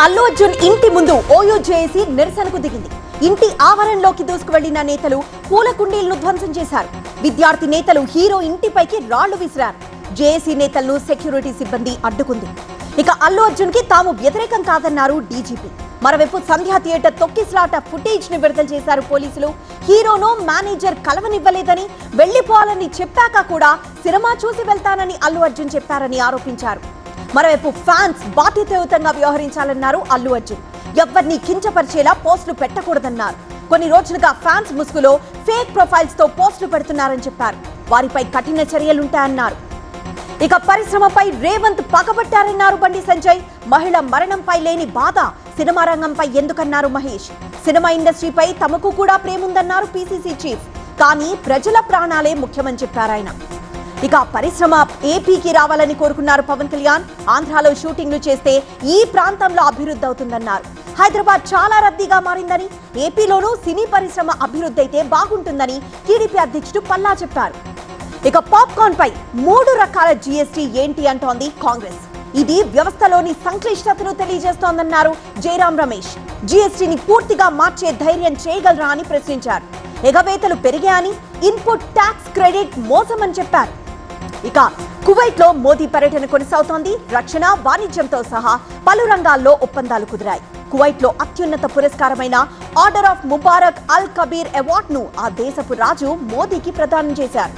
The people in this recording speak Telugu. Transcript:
అల్లు అర్జున్ ఇంటి ముందు ఓయూ జేఏసీ నిరసనకు దిగింది. ఇంటి ఆవరణలోకి దూసుకువెళ్లిన నేతలు పూల కుండీలను ధ్వంసం చేశారు. విద్యార్థి నేతలు హీరో ఇంటిపైకి రాళ్లు విసిరారు. జేఏసీ నేతలను సెక్యూరిటీ సిబ్బంది అడ్డుకుంది. ఇక అల్లు అర్జున్ కి తాము వ్యతిరేకం కాదన్నారు డీజీపీ. మరోవైపు సంధ్యా థియేటర్ తొక్కిసలాట ఫుటేజ్ ని విడుదల చేశారు పోలీసులు. హీరోను మేనేజర్ కలవనివ్వలేదని, వెళ్లిపోవాలని చెప్పాక కూడా సినిమా చూసి వెళ్తానని అల్లు అర్జున్ చెప్పారని ఆరోపించారు. మరోవైపు ఫ్యాన్స్ బాధ్యతాయుతంగా వ్యవహరించాలన్నారు అల్లు అర్జున్. ఎవరిని కించపరిచేలా పోస్టులు పెట్టకూడదన్నారు. కొన్ని రోజులుగా ఫ్యాన్స్ ముసుగులో ఫేక్ ప్రొఫైల్స్ తో పోస్టులు పెడుతున్నారని చెప్పారు. వారిపై కఠిన చర్యలుంటాయన్నారు. ఇక పరిశ్రమపై రేవంత్ పగబట్టారన్నారు బండి సంజయ్. మహిళ మరణంపై లేని బాధ సినిమా రంగంపై ఎందుకన్నారు మహేష్. సినిమా ఇండస్ట్రీపై తమకు కూడా ప్రేముందన్నారు పీసీసీ చీఫ్. కానీ ప్రజల ప్రాణాలే ముఖ్యమని చెప్పారాయన. ఇక పరిశ్రమ ఏపీకి రావాలని కోరుకున్నారు పవన్ కళ్యాణ్. ఆంధ్రాలో షూటింగ్లు చేస్తే ఈ ప్రాంతంలో అభివృద్ధి అవుతుందన్నారు. హైదరాబాద్ చాలా రద్దీగా మారిందని, ఏపీలోనూ సినీ పరిశ్రమ అభివృద్ధి అయితే బాగుంటుందని టీడీపీ అధ్యక్షుడు పల్లా చెప్పారు. ఇక పాప్కార్న్ పై 3 రకాల జీఎస్టీ ఏంటి అంటోంది కాంగ్రెస్. ఇది వ్యవస్థలోని సంక్లిష్టతను తెలియజేస్తోందన్నారు జయరాం రమేష్. జీఎస్టీని పూర్తిగా మార్చే ధైర్యం చేయగలరా అని ప్రశ్నించారు. ఎగవేతలు పెరిగాయని, ఇన్పుట్ ట్యాక్స్ క్రెడిట్ మోసమని చెప్పారు. ఇక కువైట్ లో మోదీ పర్యటన కొనసాగుతోంది. రక్షణ, వాణిజ్యంతో సహా పలు రంగాల్లో ఒప్పందాలు కుదిరాయి. కువైట్ లో అత్యున్నత పురస్కారమైన order of Mubarak al Kabeer award ను ఆ దేశపు రాజు మోదీకి ప్రదానం చేశారు.